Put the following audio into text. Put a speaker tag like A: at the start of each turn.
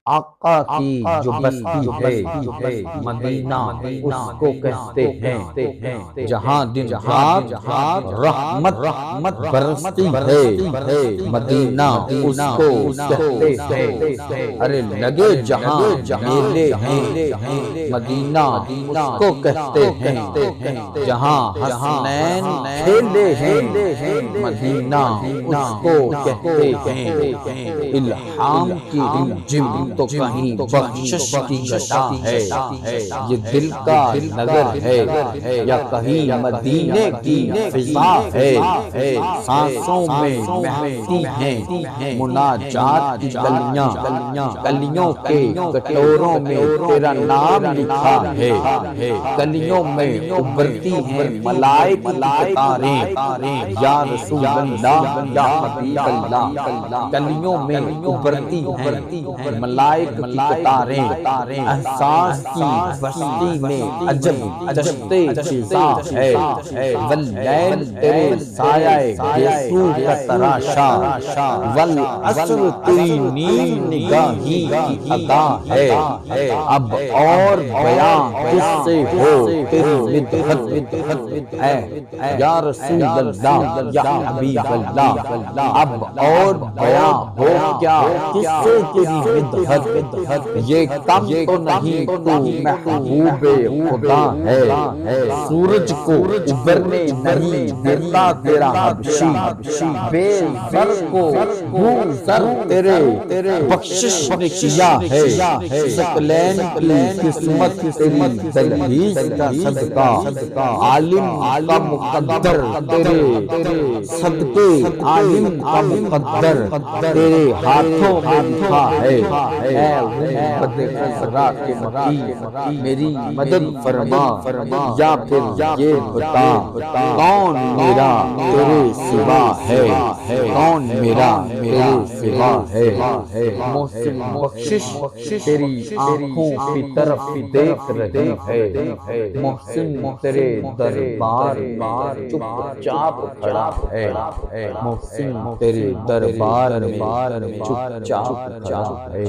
A: آقا کی جو بستی ہے مدینہ اس کو کہتے ہیں، جہاں دن رات رحمت برستی ہے مدینہ اس کو کہتے ہیں، ارے لگے جہاں میلے ہیں مدینہ اس کو کہتے ہیں، جہاں حسنین کھیلے ہیں مدینہ اس کو کہتے ہیں، الہام کی رمجم تو کہیں بخشش کی گھٹا ہے، یہ دل کا نگر ہے یا کہیں مدینے کی فضا ہے، سانسوں میں مہکتی ہیں مناجات کی کلیاں، کلیوں کے کٹوروں میں تیرا نام لکھا ہے، کلیوں میں ابھرتی ہیں ملائک کی قطاریں، یا رسول اللہ یا حبیب اللہ، کلیوں میں ابھرتی ہیں ملائک کی قطاریں، احساس کی بستی میں عجب جشتے فضا ہے، واللیل تیرے سایہ یسوع کا تراشا، والعصر تیری نیم نگاہی کی ادا ہے، اب اور بیاں کس سے ہو تیری مدحت ہے، یا رسول اللہ یا حبیب اللہ، اب اور بیاں ہو کیا کس سے تیری مدحت، یہ کم تو نہیں تو محبوب خدا ہے، سورج کو ابھرنے نہیں دیتا تیرا حبشی، بے زر کو ہوں زر تیرے بخشش نے کیا ہے، ثقلین کی قسمت تیری تلحیظ کا صدقہ، عالم کا مقدر تیرے صدقے، عالم کا مقدر تیرے ہاتھوں میں لکھا ہے، اے غربت خضرا کے مکی میری مدد فرما، یا پھر یہ بتا کون میرا تیرے سوا ہے، کون میرا تیرے سوا ہے، محسن بخشش تیری آنکھوں کی طرف دیکھ رہی ہے، محسن تیرے دربار میں چپ چاپ کھڑا ہے، محسن تیرے دربار میں چپ چاپ کھڑا ہے۔